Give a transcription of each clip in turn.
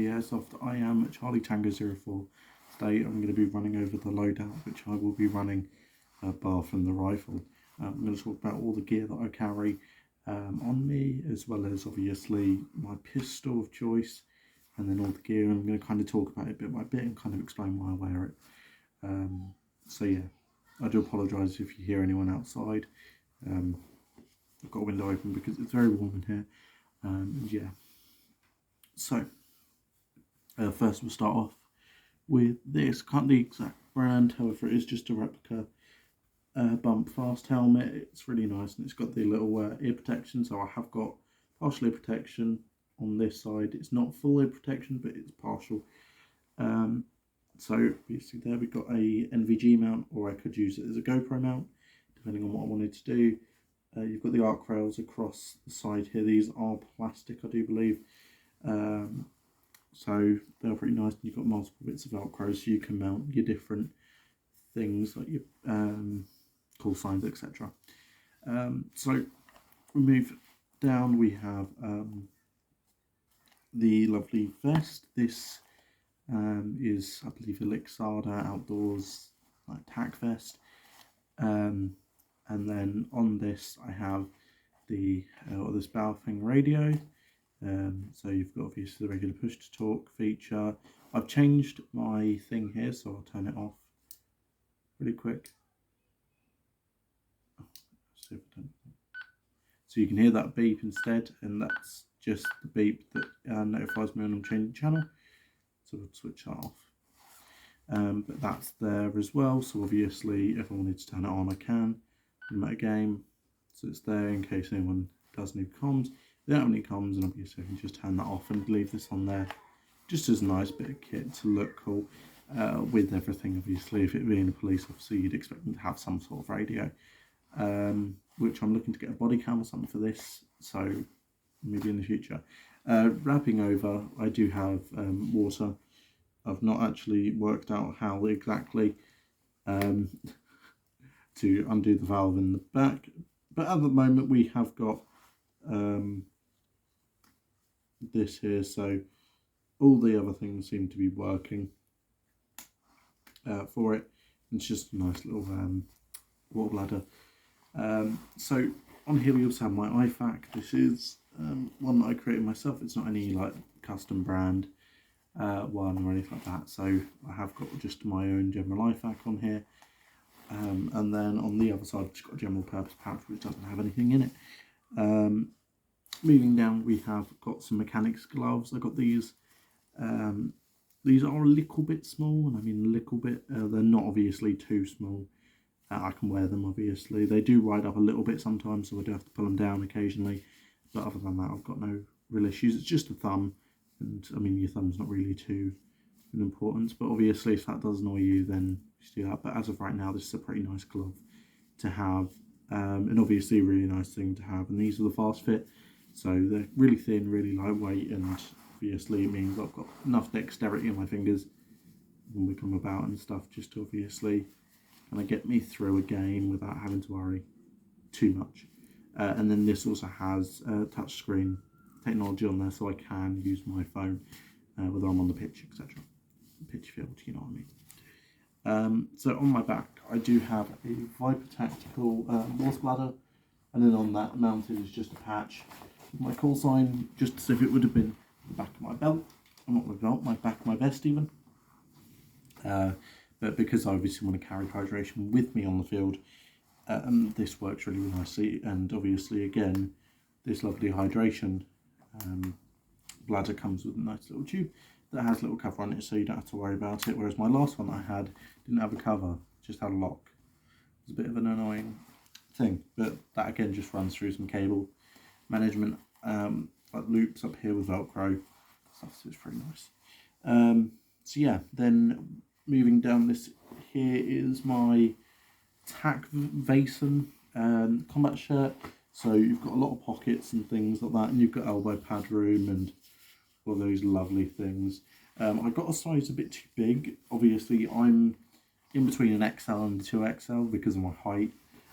Airsoft. I am Charlie Tango 04. Today I'm going to be running over the loadout, which I will be running bar from the rifle. I'm going to talk about all the gear that I carry on me, as well as obviously my pistol of choice, and then all the gear. I'm going to kind of talk about it bit by bit and kind of explain why I wear it. So yeah, I do apologise if you hear anyone outside. I've got a window open because it's very warm in here. And yeah, so first we'll start off with this. Can't the exact brand, however it is just a replica bump fast helmet. It's really nice and it's got the little ear protection, so I have got partial ear protection on this side. It's not full ear protection, but it's partial. So basically there we've got a NVG mount, or I could use it as a GoPro mount depending on what I wanted to do. You've got the arc rails across the side here. These are plastic, I do believe. So they're pretty nice. You've got multiple bits of Velcro, so you can mount your different things like your call signs, etc. So we move down. We have the lovely vest. This is, I believe, a Lixada Outdoors like tack vest. And then on this I have the this Baofeng radio. So you've got obviously the regular push to talk feature. I've changed my thing here, so I'll turn it off really quick. So you can hear that beep instead, and that's just the beep that notifies me when I'm changing channel. So we'll switch that off. But that's there as well, so obviously if I wanted to turn it on I can. No game, so it's there in case anyone does need comms. If they don't have any comms, and obviously I can just turn that off and leave this on there just as a nice bit of kit to look cool with everything. Obviously, if it being a police officer, you'd expect them to have some sort of radio, which I'm looking to get a body cam or something for this, so maybe in the future. Wrapping over, I do have water. I've not actually worked out how exactly to undo the valve in the back, but at the moment we have got this here, so all the other things seem to be working for it. It's just a nice little water bladder. So on here we also have my IFAK. This is one that I created myself. It's not any like custom brand one or anything like that, so I have got just my own general IFAK on here. And then on the other side I've just got a general purpose pouch which doesn't have anything in it. Moving down, we have got some mechanics gloves. I got these. These are a little bit small, and I mean a little bit. They're not obviously too small. I can wear them obviously. They do ride up a little bit sometimes, so I do have to pull them down occasionally. But other than that, I've got no real issues. It's just a thumb, and I mean your thumb's not really too importance, but obviously if that does annoy you, then just do that. But as of right now, this is a pretty nice glove to have, and obviously a really nice thing to have. And these are the fast fit, so they're really thin, really lightweight, and obviously it means I've got enough dexterity in my fingers when we come about and stuff, just to obviously kind of get me through a game without having to worry too much. And then this also has touchscreen technology on there, so I can use my phone whether I'm on the pitch, etc. Pitch field, you know what I mean. So on my back I do have a Viper Tactical water bladder, and then on that mounted is just a patch with my call sign, just as if it would have been the back of my belt, or not my belt, my back of my vest even. But because I obviously want to carry hydration with me on the field, this works really nicely. And obviously again, this lovely hydration bladder comes with a nice little tube that has a little cover on it, so you don't have to worry about it, whereas my last one I had didn't have a cover, just had a lock. It's a bit of an annoying thing, but that again just runs through some cable management, like loops up here with Velcro stuff, so it's pretty nice. So yeah, then moving down, this here is my tack Vason combat shirt. So you've got a lot of pockets and things like that, and you've got elbow pad room and all those lovely things. I got a size a bit too big. Obviously I'm in between an XL and a 2XL because of my height,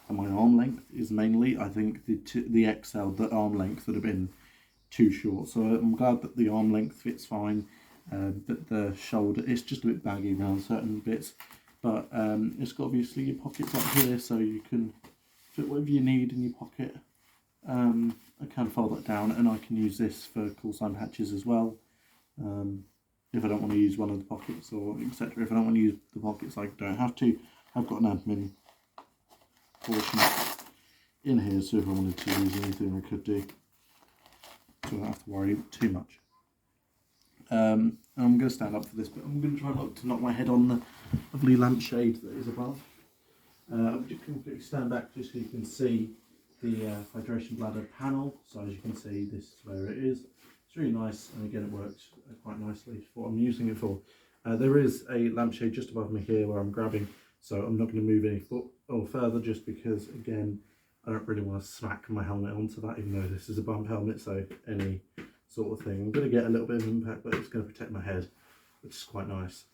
and my arm length is mainly, I think the XL, the arm length would have been too short. So I'm glad that the arm length fits fine. but the shoulder, it's just a bit baggy around certain bits, but it's got obviously your pockets up here, so you can fit whatever you need in your pocket. I can fold that down, and I can use this for call sign patches as well. If I don't want to use one of the pockets, or etc. If I don't want to use the pockets, I don't have to. I've got an admin portion in here, so if I wanted to use anything, I could do. So I don't have to worry too much. I'm going to stand up for this, but I'm going to try not to knock my head on the lovely lampshade that is above. I'm just going to quickly stand back just so you can see the hydration bladder panel. So as you can see, this is where it is. It's really nice, and again it works quite nicely for what I'm using it for. There is a lampshade just above me here where I'm grabbing, so I'm not going to move any foot or further, just because again I don't really want to smack my helmet onto that, even though this is a bump helmet, so any sort of thing. I'm going to get a little bit of impact, but it's going to protect my head, which is quite nice.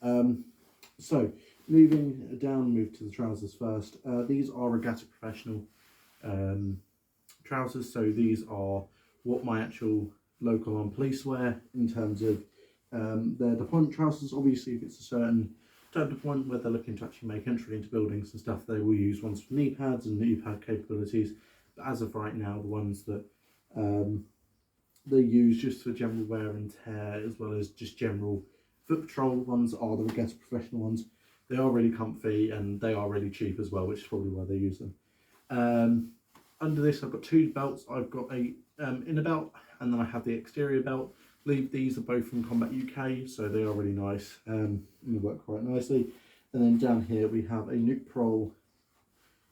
So moving down, move to the trousers first. These are Regatta Professional trousers, so these are what my actual local armed police wear in terms of their deployment trousers. Obviously, if it's a certain type of deployment where they're looking to actually make entry into buildings and stuff, they will use ones with knee pads and knee pad capabilities. But as of right now, the ones that they use just for general wear and tear, as well as just general foot patrol ones, are the Regatta Professional ones. They are really comfy, and they are really cheap as well, which is probably why they use them. Under this, I've got two belts. I've got a inner belt, and then I have the exterior belt. I believe these are both from Combat UK, so they are really nice, and they work quite nicely. And then down here we have a Nuke Prol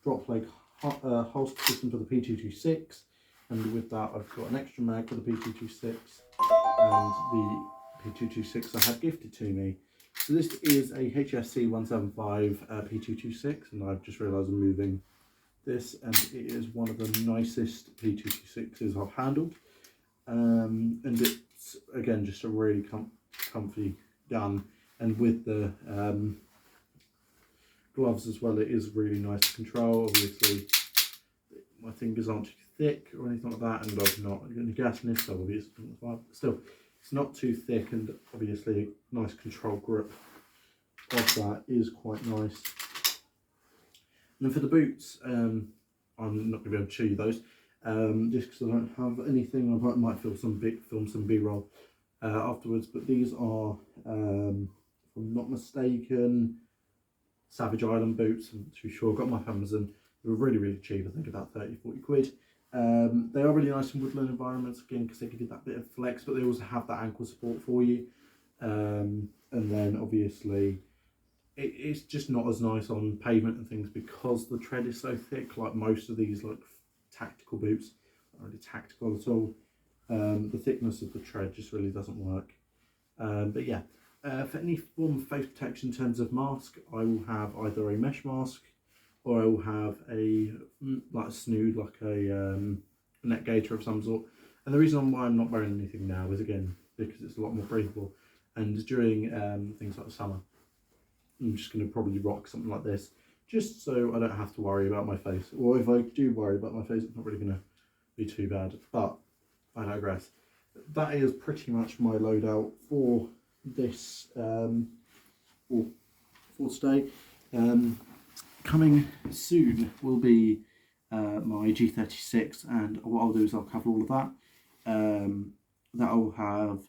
drop leg holster system for the P226, and with that I've got an extra mag for the P226 and the P226 I had gifted to me. So this is a HSC 175 P226, and I've just realised I'm moving this, and it is one of the nicest P226s I've handled, and it's again just a really comfy gun, and with the gloves as well, it is really nice to control. Obviously my fingers aren't too thick or anything like that, and I've not got any gas in this, so obviously still it's not too thick, and obviously a nice control grip of that is quite nice. And then for the boots, I'm not going to be able to show you those, just because I don't have anything. I might film some B-roll afterwards, but these are, if I'm not mistaken, Savage Island boots. I'm not too sure. I got them off Amazon. They were really, really cheap, I think about 30-40 quid. They are really nice in woodland environments, again, because they give you that bit of flex, but they also have that ankle support for you. And then obviously it's just not as nice on pavement and things, because the tread is so thick. Like most of these like tactical boots aren't really tactical at all. The thickness of the tread just really doesn't work. But yeah, for any form of face protection in terms of mask, I will have either a mesh mask, or I will have a like a snood, like a net gaiter of some sort. And the reason why I'm not wearing anything now is, again, because it's a lot more breathable, and during things like the summer, I'm just going to probably rock something like this, just so I don't have to worry about my face. Or if I do worry about my face, it's not really going to be too bad. But I digress. That is pretty much my loadout for this, for today. Coming soon will be my G36, and what I'll do is I'll cover all of that. That will have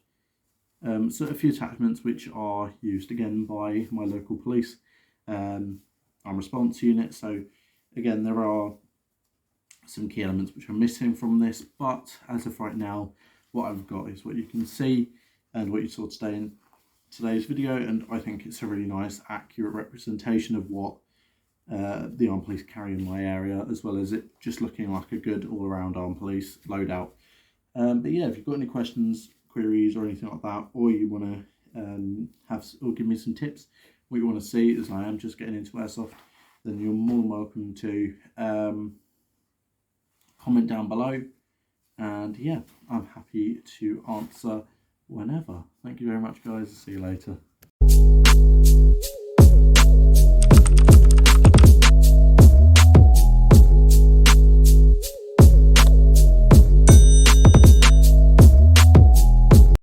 so a few attachments which are used again by my local police and response unit. So again, there are some key elements which are missing from this, but as of right now, what I've got is what you can see and what you saw today in today's video, and I think it's a really nice, accurate representation of what the armed police carry in my area, as well as it just looking like a good all-around armed police loadout. But yeah, if you've got any questions, queries, or anything like that, or you want to have or give me some tips, what you want to see, as I am just getting into Airsoft, then you're more than welcome to comment down below, and yeah, I'm happy to answer whenever. Thank you very much, guys. See you later.